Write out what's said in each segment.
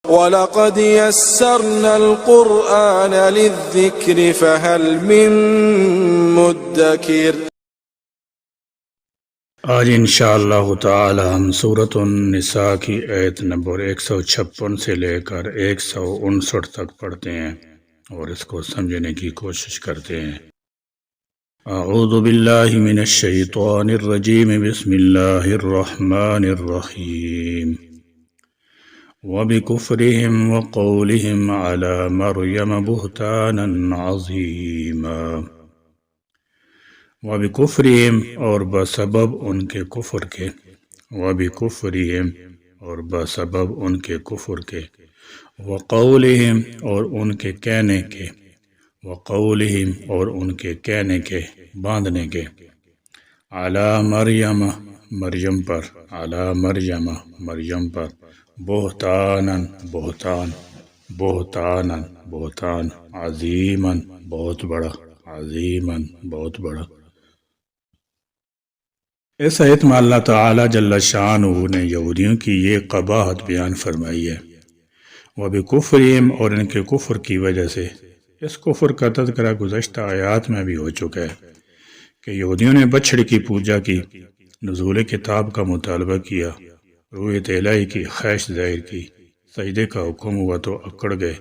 وَلَقَدْ يَسَّرْنَا الْقُرْآنَ لِلذِّكْرِ فَهَلْ مِن مُّدَّكِرٍ۔ آج انشاءاللہ تعالی ہم سورۃ النساء کی آیت نمبر 156 سے لے کر 159 تک پڑھتے ہیں اور اس کو سمجھنے کی کوشش کرتے ہیں۔ اعوذ باللہ من الشیطان الرجیم، بسم اللہ الرحمن الرحیم۔ وَبِكُفْرِهِمْ وَقَوْلِهِمْ عَلَى مَرْيَمَ بُهْتَانًا عَظِيمًا۔ وَبِكُفْرِهِمْ اور بسبب ان کے کفر کے، وَبِكُفْرِهِمْ اور بسبب ان کے کفر کے، وَقَوْلِهِمْ اور ان کے کہنے کے، وَقَوْلِهِمْ اور ان کے کہنے کے، باندھنے کے، عَلَى مریم مریم پر، عَلَى مریم مریم پر، بہتاناً بہتان، بہتاناً بہتان، عظیماً بہت بڑا، عظیماً بہت بڑا۔ اس آیت میں اللہ تعالی جل شانہ نے یہودیوں کی یہ قباحت بیان فرمائی ہے۔ وَبِكُفْرِهِمْ اور ان کے کفر کی وجہ سے۔ اس کفر کا تذکرہ گزشتہ آیات میں بھی ہو چکا ہے کہ یہودیوں نے بچھڑ کی پوجا کی، نزول کتاب کا مطالبہ کیا، رویت الہی کی خواہش ظاہر کی، سجدے کا حکم ہوا تو اکڑ گئے،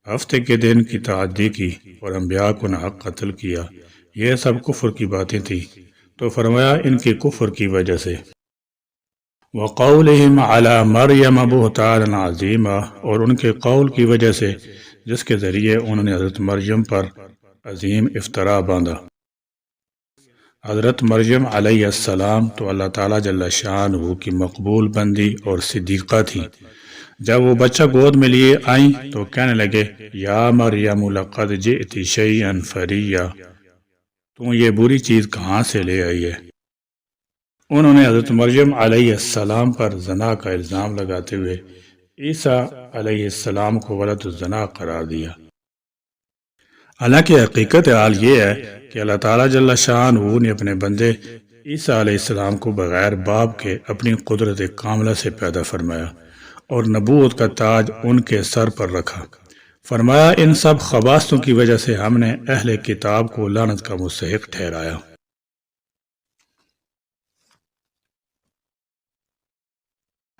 ہفتے کے دن کی تعدی کی اور انبیاء کو ناحق قتل کیا۔ یہ سب کفر کی باتیں تھیں، تو فرمایا ان کے کفر کی وجہ سے۔ وَقَوْلِهِمْ عَلَى مَرْيَمَ بُهْتَانًا عَظِيمًا اور ان کے قول کی وجہ سے جس کے ذریعے انہوں نے حضرت مریم پر عظیم افترا باندھا۔ حضرت مریم علیہ السلام تو اللہ تعالیٰ جل شانہ کی مقبول بندی اور صدیقہ تھی۔ جب وہ بچہ گود میں لیے آئیں تو کہنے لگے، یا مریم لقد جئتی شیئا فریا، تو یہ بری چیز کہاں سے لے آئی ہے؟ انہوں نے حضرت مریم علیہ السلام پر زنا کا الزام لگاتے ہوئے عیسیٰ علیہ السلام کو ولد الزنا قرار دیا۔ حالانکہ حقیقت حال یہ ہے کہ اللہ تعالیٰ جل شانہ نے اپنے بندے عیسیٰ علیہ السلام کو بغیر باپ کے اپنی قدرت کاملہ سے پیدا فرمایا اور نبوت کا تاج ان کے سر پر رکھا۔ فرمایا ان سب خباثتوں کی وجہ سے ہم نے اہل کتاب کو لعنت کا مستحق ٹھہرایا۔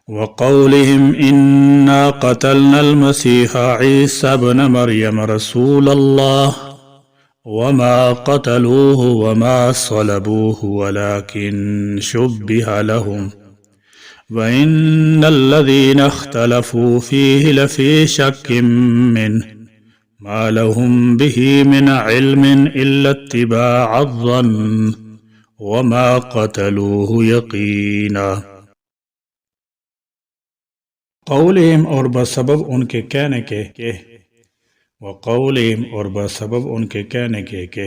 وَقَوْلِهِمْ إِنَّا قَتَلْنَا الْمَسِيحَ عِيسَى ابْنَ مَرْيَمَ رَسُولَ اللَّهِ وَمَا قَتَلُوهُ وَمَا صَلَبُوهُ وَلَكِنْ شُبِّهَ لَهُمْ وَإِنَّ الَّذِينَ اخْتَلَفُوا فِيهِ لَفِي شَكٍّ مِّنْهُ مَا لَهُمْ بِهِ مِنْ عِلْمٍ إِلَّا اتِّبَاعَ الظَّنِّ وَمَا قَتَلُوهُ يَقِينًا۔ قولہم اور بسبب ان کے کہنے کے، وقولہم اور بسبب ان کے کہنے کے،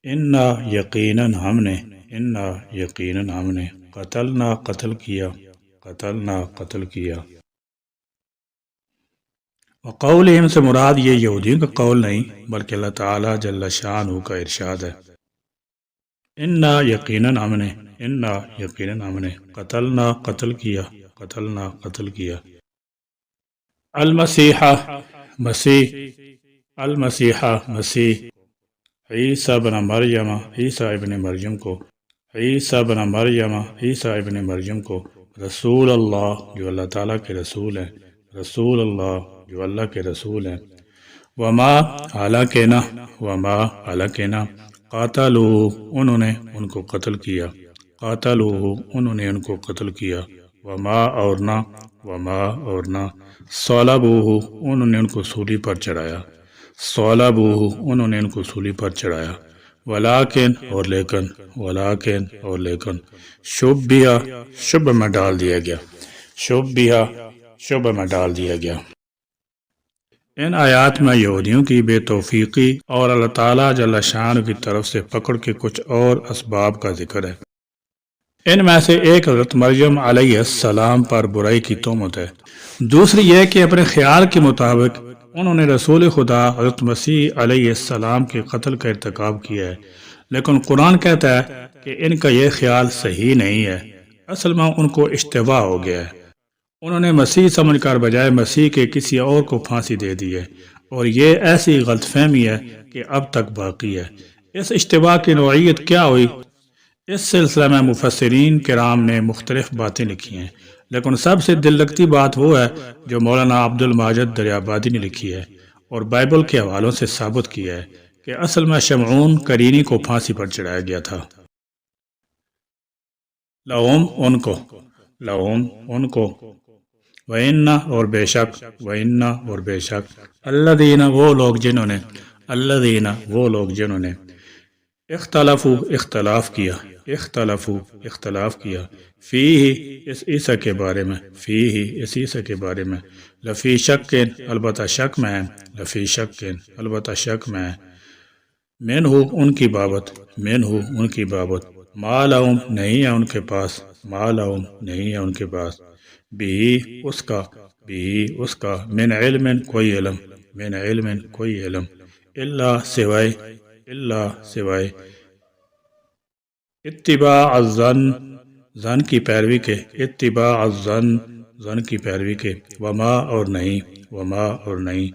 انا یقیناً ہم نے، انا یقیناً ہم نے، قتلنا قتل کیا، قتلنا قتل کیا۔ وقولہم سے مراد یہ یہودیوں کا قول نہیں بلکہ اللہ تعالیٰ جل شانہ کا ارشاد ہے۔ انا یقیناً ہم نے، انا یقیناً ہم نے، قتلنا قتل کیا، قتلنا قتل کیا۔ المسیحہ مسیح، المسیحہ مسیح، عیسیٰ ابن مریم، عیسیٰ ابن مریم کو، عیسیٰ ابن مریم، عیسیٰ ابن مریم کو، رسول اللہ جو اللہ تعالیٰ کے رسول ہیں، رسول اللہ جو اللہ کے رسول ہیں، وما حالانکہ نہ، وما حالانکہ نہ، قاتلوہ انہوں نے ان کو قتل کیا، قاتلوہ انہوں نے ان کو قتل کیا، وما اور نہ، وما اور نہ، صلبوہ انہوں نے ان کو سولی پر چڑھایا، صلبوہ انہوں نے ان کو سولی پر چڑھایا، ولیکن اور لیکن، ولیکن اور لیکن، شبیہ شبہ میں ڈال دیا گیا، شبیہ شبہ میں ڈال دیا گیا۔ ان آیات میں یہودیوں کی بے توفیقی اور اللہ تعالیٰ جل شانہ کی طرف سے پکڑ کے کچھ اور اسباب کا ذکر ہے۔ ان میں سے ایک حضرت مریم علیہ السلام پر برائی کی تہمت ہے، دوسری یہ کہ اپنے خیال کے مطابق انہوں نے رسول خدا حضرت مسیح علیہ السلام کے قتل کا ارتکاب کیا ہے، لیکن قرآن کہتا ہے کہ ان کا یہ خیال صحیح نہیں ہے، اصل میں ان کو اشتباہ ہو گیا ہے۔ انہوں نے مسیح سمجھ کر بجائے مسیح کے کسی اور کو پھانسی دے دی ہے، اور یہ ایسی غلط فہمی ہے کہ اب تک باقی ہے۔ اس اشتباہ کی نوعیت کیا ہوئی؟ اس سلسلہ میں مفسرین کرام نے مختلف باتیں لکھی ہیں، لیکن سب سے دل لگتی بات وہ ہے جو مولانا عبد الماجد دریابادی نے لکھی ہے اور بائبل کے حوالوں سے ثابت کیا ہے کہ اصل میں شمعون کرینی کو پھانسی پر چڑھایا گیا تھا۔ لہم ان کو، لہم ان کو، وَإِنَّ اور بے شک، وَإِنَّ اور بے شک، الذین وہ لوگ جنہوں نے، الذین وہ لوگ جنہوں نے، اختلافو اختلاف کیا، اختلافو اختلاف کیا، فیہ اس عیسیٰ کے بارے میں، فیہ اس عیسیٰ کے بارے میں، لفی شکن البتہ شک میں ہے، لفی شکن البتہ شک میں ہے، منہ ان کی بابت، منہ ان کی بابت، ما لہم نہیں ہے ان کے پاس، ما لہم نہیں ہے ان کے پاس، بھی اس کا، بھی اس کا، من علم کوئی علم، من علم کوئی علم، اللہ سوائے، اللہ سوائے، اتباع الظن ظن کی پیروی کے، اتباع الظن ظن کی پیروی کے، وما اور نہیں، وما اور نہیں،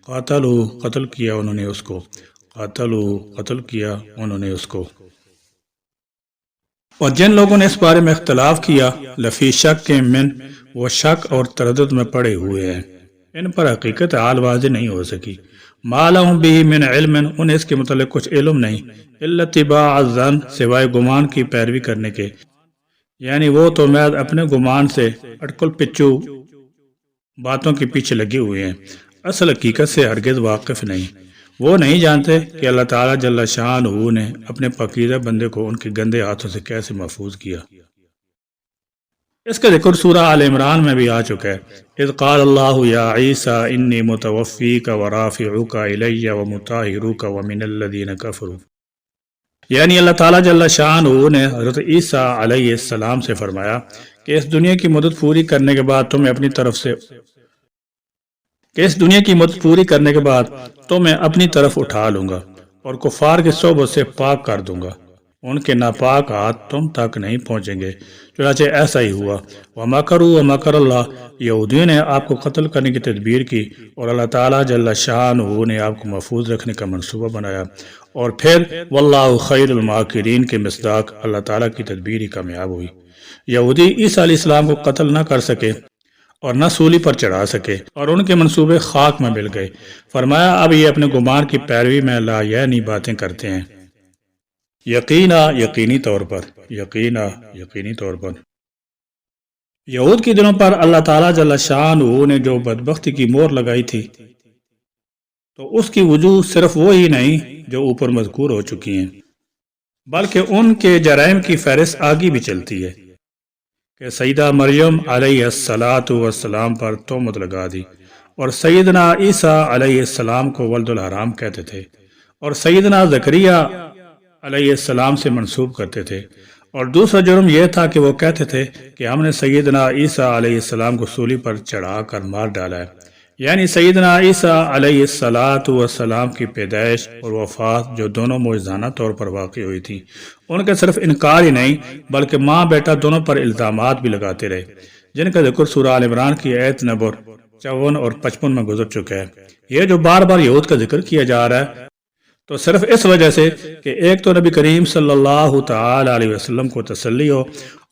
قاتلو قتل کیا انہوں نے اس کو، قاتلو قتل کیا انہوں نے اس کو۔ اور جن لوگوں نے اس بارے میں اختلاف کیا، لفی شک کے من وہ شک اور تردد میں پڑے ہوئے ہیں، ان پر حقیقت حال واضح نہیں ہو سکی، ما لہم بھی من علم انہیں اس کے متعلق کچھ علم نہیں، الا اتباع الظن سوائے گمان کی پیروی کرنے کے، یعنی وہ تو محض اپنے گمان سے اٹکل پچو باتوں کے پیچھے لگے ہوئے ہیں، اصل حقیقت سے ہرگز واقف نہیں۔ وہ نہیں جانتے کہ اللہ تعالیٰ جل شانہ نے اپنے پاکیزہ بندے کو ان کے گندے ہاتھوں سے کیسے محفوظ کیا۔ اس کا ذکر سورہ آل عمران میں بھی آ چکا ہے، اذ قال اللہ یا عیسیٰ انی متوفیک ورافعک الی ومطہرک ومن الذین کفروا، یعنی اللہ تعالیٰ جل شانہ نے حضرت عیسیٰ علیہ السلام سے فرمایا کہ اس دنیا کی مدت پوری کرنے کے بعد تمہیں اپنی طرف سے، کہ اس دنیا کی مدت پوری کرنے کے بعد تو میں اپنی طرف اٹھا لوں گا اور کفار کی صحبت سے پاک کر دوں گا، ان کے ناپاک ہاتھ تم تک نہیں پہنچیں گے، چنانچہ ایسا ہی ہوا۔ وَمَكَرُوا وَمَكَرَ اللَّهُ، یہودیوں نے آپ کو قتل کرنے کی تدبیر کی اور اللہ تعالیٰ جل شانہ نے آپ کو محفوظ رکھنے کا منصوبہ بنایا، اور پھر واللہ خیر الماکرین کے مصداق اللہ تعالیٰ کی تدبیر ہی کامیاب ہوئی۔ یہودی عیسیٰ علیہ السلام کو قتل نہ کر سکے اور نہ سولی پر چڑھا سکے، اور ان کے منصوبے خاک میں مل گئے۔ فرمایا اب یہ اپنے گمان کی پیروی میں لا یعنی باتیں کرتے ہیں، یقینا یقینی طور پر، یقینا یقینی طور پر۔ یہود کے دنوں پر اللہ تعالیٰ جل شانہ نے جو بدبختی کی مہر لگائی تھی، تو اس کی وجوہ صرف وہی نہیں جو اوپر مذکور ہو چکی ہیں، بلکہ ان کے جرائم کی فہرست آگے بھی چلتی ہے کہ سیدہ مریم علیہ السلام پر تہمت لگا دی، اور سیدنا عیسیٰ علیہ السلام کو ولد الحرام کہتے تھے، اور سیدنا زکریا علیہ السلام سے منسوب کرتے تھے، اور دوسرا جرم یہ تھا کہ وہ کہتے تھے کہ ہم نے سیدنا عیسیٰ علیہ السلام کو سولی پر چڑھا کر مار ڈالا ہے، یعنی سیدنا عیسیٰ علیہ السلام کی پیدائش اور وفات جو دونوں معجزانہ طور پر واقع ہوئی تھی، ان کا صرف انکار ہی نہیں بلکہ ماں بیٹا دونوں پر الزامات بھی لگاتے رہے، جن کا ذکر سورہ آل عمران کی آیت نمبر 54 اور 55 میں گزر چکا ہے۔ یہ جو بار بار یہود کا ذکر کیا جا رہا ہے تو صرف اس وجہ سے کہ ایک تو نبی کریم صلی اللہ تعالی علیہ وسلم کو تسلی ہو،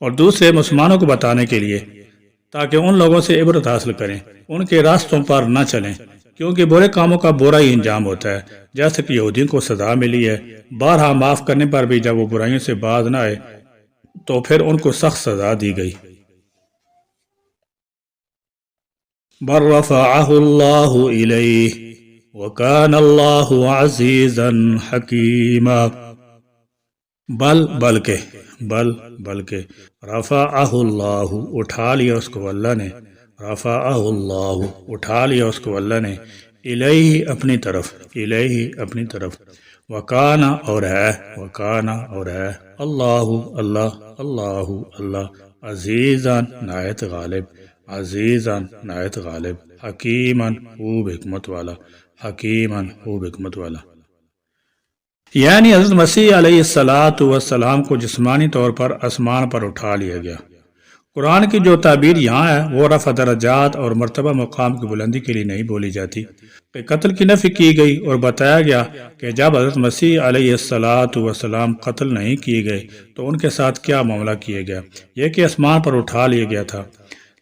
اور دوسرے مسلمانوں کو بتانے کے لیے تاکہ ان لوگوں سے عبرت حاصل کریں، ان کے راستوں پر نہ چلیں، کیونکہ برے کاموں کا برا ہی انجام ہوتا ہے، جیسے کہ یہودیوں کو سزا ملی ہے، بارہا معاف کرنے پر بھی جب وہ برائیوں سے باز نہ آئے تو پھر ان کو سخت سزا دی گئی۔ بل رفعہ اللہ الیہ وَكَانَ اللَّهُ عَزِيزًا حَكِيمًا، بلکہ رفعہ اللہ اٹھا لیا اس کو اللہ نے، رفعہ اللہ اٹھا لیا اس کو اللہ نے، الیہ اپنی طرف، الیہ اپنی طرف، وکان اور ہے، وکان اور ہے، اللہ عزیزاً نہایت غالب، عزیزاً نہایت غالب، حکیماً خوب حکمت والا، حکیماً خوب حکمت والا۔ یعنی حضرت مسیح علیہ السلام کو جسمانی طور پر آسمان پر اٹھا لیا گیا، قرآن کی جو تعبیر یہاں ہے وہ رفع درجات اور مرتبہ مقام کی بلندی کے لیے نہیں بولی جاتی کہ قتل کی نفی کی گئی اور بتایا گیا کہ جب حضرت مسیح علیہ السلام قتل نہیں کیے گئے تو ان کے ساتھ کیا معاملہ کیا گیا، یہ کہ آسمان پر اٹھا لیا گیا تھا۔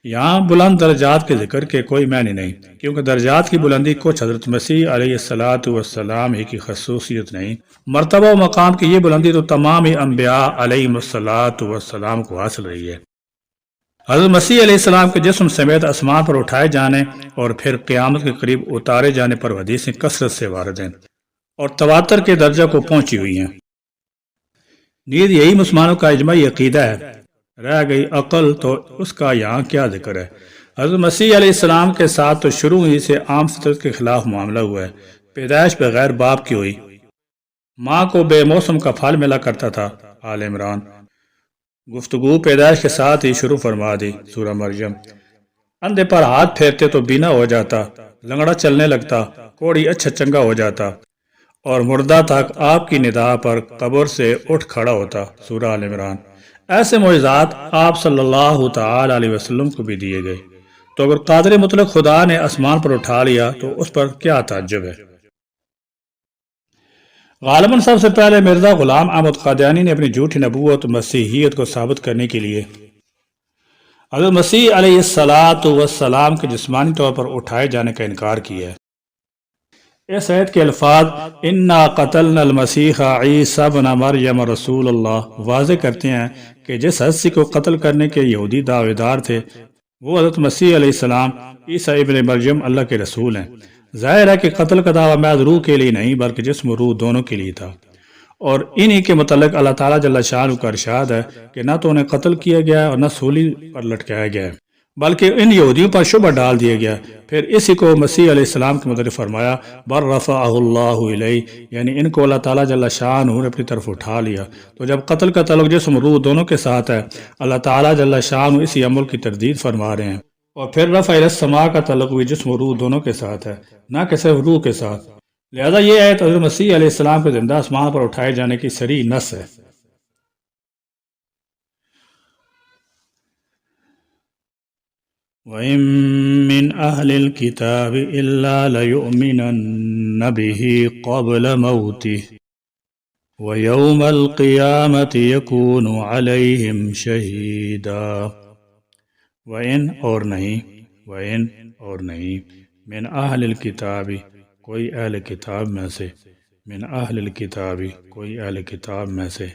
یہاں بلند درجات کے ذکر کے کوئی معنی نہیں، کیونکہ درجات کی بلندی کچھ حضرت مسیح علیہ السلام ہی کی خصوصیت نہیں، مرتبہ و مقام کی یہ بلندی تو تمام انبیاء علیہ السلام کو حاصل رہی ہے۔ حضرت مسیح علیہ السلام کے جسم سمیت آسمان پر اٹھائے جانے اور پھر قیامت کے قریب اتارے جانے پر حدیثیں کثرت سے وارد ہیں اور تواتر کے درجہ کو پہنچی ہوئی ہیں۔ نیز یہی مسلمانوں کا اجماعی عقیدہ ہے، رہ گئی عقل تو اس کا یہاں کیا ذکر ہے۔ حضرت مسیح علیہ السلام کے ساتھ تو شروع ہی سے عام فطرت کے خلاف معاملہ ہوا ہے، پیدائش بغیر باپ کی ہوئی، ماں کو بے موسم کا پھل ملا کرتا تھا، آل عمران۔ گفتگو پیدائش کے ساتھ ہی شروع فرما دی، سورہ مریم۔ اندھے پر ہاتھ پھیرتے تو بینا ہو جاتا، لنگڑا چلنے لگتا، کوڑی اچھا چنگا ہو جاتا، اور مردہ تک آپ کی ندا پر قبر سے اٹھ کھڑا ہوتا، سورہ آل عمران۔ ایسے معجزات آپ صلی اللہ تعالی علیہ وسلم کو بھی دیے گئے، تو اگر قادر مطلق خدا نے آسمان پر اٹھا لیا تو اس پر کیا تعجب ہے۔ غالباً سب سے پہلے مرزا غلام احمد قادیانی نے اپنی جھوٹی نبوت مسیحیت کو ثابت کرنے کے لیے حضرت مسیح علیہ السلام کے جسمانی طور پر اٹھائے جانے کا انکار کیا ہے۔ اس آیت کے الفاظ انا قتلنا المسیح عیسی ابن مریم رسول اللہ واضح کرتے ہیں کہ جس ہستی کو قتل کرنے کے یہودی دعوے دار تھے وہ حضرت مسیح علیہ السلام عیسی ابن مریم اللہ کے رسول ہیں۔ ظاہر ہے کہ قتل کا دعویٰ محض روح کے لیے نہیں بلکہ جسم و روح دونوں کے لیے تھا، اور انہی کے متعلق اللہ تعالیٰ جل شانہ کا ارشاد ہے کہ نہ تو انہیں قتل کیا گیا اور نہ سولی پر لٹکایا گیا ہے، بلکہ ان یہودیوں پر شبہ ڈال دیا گیا۔ پھر اسی کو مسیح علیہ السلام کے متعلق فرمایا بر رفعہ اللہ الیہ، یعنی ان کو اللہ تعالیٰ جل شانہ نے اپنی طرف اٹھا لیا۔ تو جب قتل کا تعلق جسم روح دونوں کے ساتھ ہے، اللہ تعالیٰ جل شانہ اسی عمل کی تردید فرما رہے ہیں، اور پھر رفع الی السماء کا تعلق بھی جسم و روح دونوں کے ساتھ ہے، نہ کہ صرف روح کے ساتھ۔ لہذا یہ آیت حضرت مسیح علیہ السلام کے زندہ آسمان پر اٹھائے جانے کی صریح نص ہے۔ وَإِن مِّنْ أَهْلِ الْكِتَابِ إِلَّا لَيُؤْمِنَنَّ بِهِ قَبْلَ مَوْتِهِ وَيَوْمَ الْقِيَامَةِ يَكُونُ عَلَيْهِمْ شَهِيدًا۔ وَإِن اور نہیں من اہل الکتاب کوئی اہل کتاب میں سے، من اہل الکتاب کوئی اہل کتاب میں سے،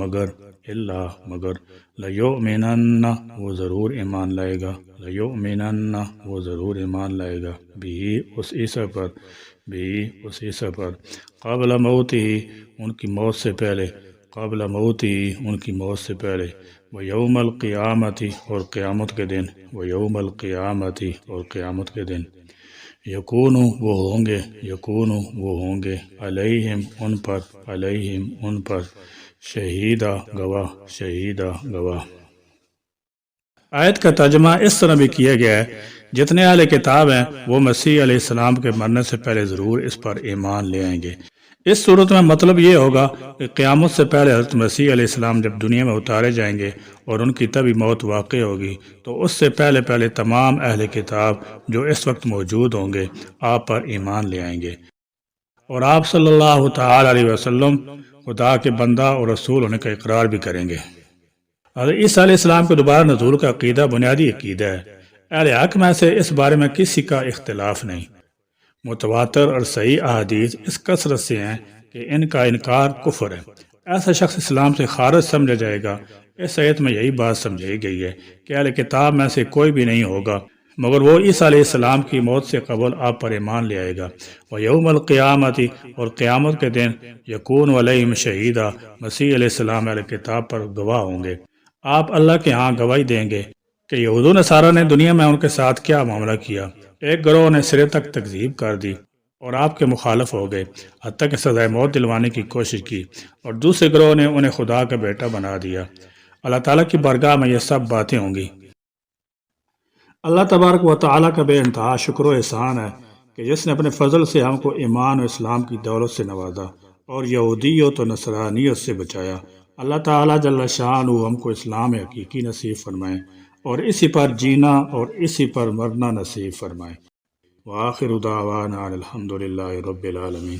مگر لیؤمنن وہ ضرور ایمان لائے گا، لیؤمنن وہ ضرور ایمان لائے گا، بھی اس عیسیٰ پر قبل موتہ ان کی موت سے پہلے، قبل موتہ ان کی موت سے پہلے، ویوم القیامت اور قیامت کے دن، ویوم القیامت اور قیامت کے دن، یکون وہ ہوں گے علیہم ان پر شہیدہ گواہ۔ آیت کا ترجمہ اس طرح بھی کیا گیا ہے جتنے اہل کتاب ہیں وہ مسیح علیہ السلام کے مرنے سے پہلے ضرور اس پر ایمان لے آئیں گے۔ اس صورت میں مطلب یہ ہوگا کہ قیامت سے پہلے حضرت مسیح علیہ السلام جب دنیا میں اتارے جائیں گے اور ان کی تبھی موت واقع ہوگی تو اس سے پہلے تمام اہل کتاب جو اس وقت موجود ہوں گے آپ پر ایمان لے آئیں گے، اور آپ صلی اللہ تعالی علیہ وسلم خدا کے بندہ اور رسول ہونے کا اقرار بھی کریں گے۔ حضرت عیسیٰ علیہ السلام کے دوبارہ نزول کا عقیدہ بنیادی عقیدہ ہے۔ اہل حق میں سے اس بارے میں کسی کا اختلاف نہیں، متواتر اور صحیح احادیث اس کثرت سے ہیں کہ ان کا انکار کفر ہے، ایسا شخص اسلام سے خارج سمجھا جائے گا۔ اس آیت میں یہی بات سمجھائی گئی ہے کہ اہل کتاب میں سے کوئی بھی نہیں ہوگا مگر وہ عیسیٰ علیہ السلام کی موت سے قبل آپ پر ایمان لے آئے گا، وَيَوْمَ الْقِيَامَةِ اور قیامت کے دن، یکون علیہم شہیدہ مسیح علیہ السلام اہل کتاب پر گواہ ہوں گے۔ آپ اللہ کے ہاں گواہی دیں گے کہ یہود و نصارہ نے دنیا میں ان کے ساتھ کیا معاملہ کیا۔ ایک گروہ نے سرے تک تکذیب کر دی اور آپ کے مخالف ہو گئے، حتیٰ کہ سزائے موت دلوانے کی کوشش کی، اور دوسرے گروہ نے انہیں خدا کا بیٹا بنا دیا۔ اللہ تعالیٰ کی بارگاہ میں یہ سب باتیں ہوں گی۔ اللہ تبارک و تعالیٰ کا بے انتہا شکر و احسان ہے کہ جس نے اپنے فضل سے ہم کو ایمان و اسلام کی دولت سے نوازا اور یہودیت و نصرانیت سے بچایا، اللہ تعالیٰ جل شانہ ہم کو اسلام حقیقی نصیب فرمائے اور اسی پر جینا اور اسی پر مرنا نصیب فرمائے۔ وآخر دعوانا الحمدللہ رب العالمین۔